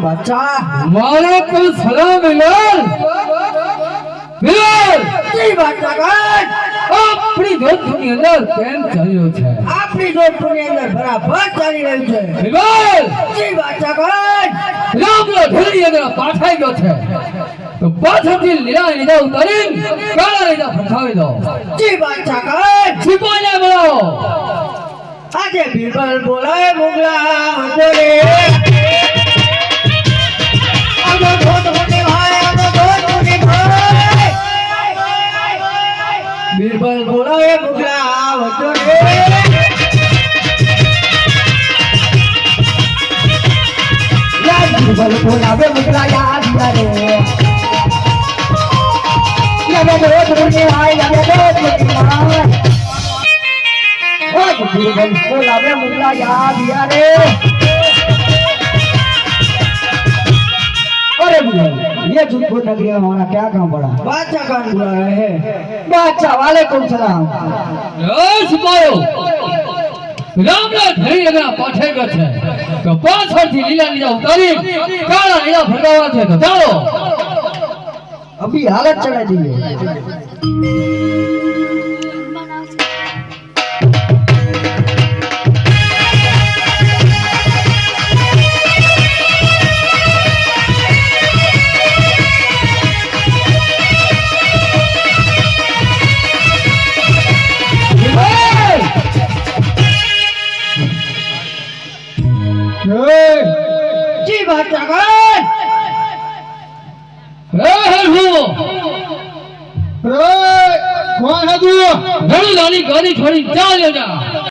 बादशाह मारा को सलाम मिलाल મિલન જી બાદશાહગણ આપણી જોતની અંદર કેમ ચાલ્યો છે આપણી જોતની અંદર બરાબર ચાલી રહ્યું છે મિલન જી બાદશાહગણ રામનો ઢેરી અંદર પાઠાઈ ગયો છે તો પાછળથી લીલા લીધા ઉતારી કાળા લીધા ફરખાવી દો જી બાદશાહગણ છુપાઈને બોલાવો આજે બીરબલ બોલાય મુગલા વંદરે આનો ધોત મોટી ભાઈ આનો ધોત મોટી ભાઈ બીરબલ બોલાય મુગલા વંદરે બીરબલ બોલાવે મુગલા યાદ રે યાદ ધોત મોટી ભાઈ યાદ ધોત મોટી ભાઈ बीरबल बोलावे मुगला याद रे अरे बिरबल ये जोधपुर नगरी में हमारा क्या काम पड़ा बादशाह कौन बुला रहे हैं बादशाह वालेकुम सलाम એ છુપાયો રામનો ઢેરી અંદર પાઠાઈ ગયો છે તો પાછળથી લીલા લીધા ઉતારી કાળા લીધા ફરખાવા છે તો ચાલો अभी हालत चढ़ा दीजिए जी बादशाहगण कौन है तू? गाड़ी छोड़ी चाल जा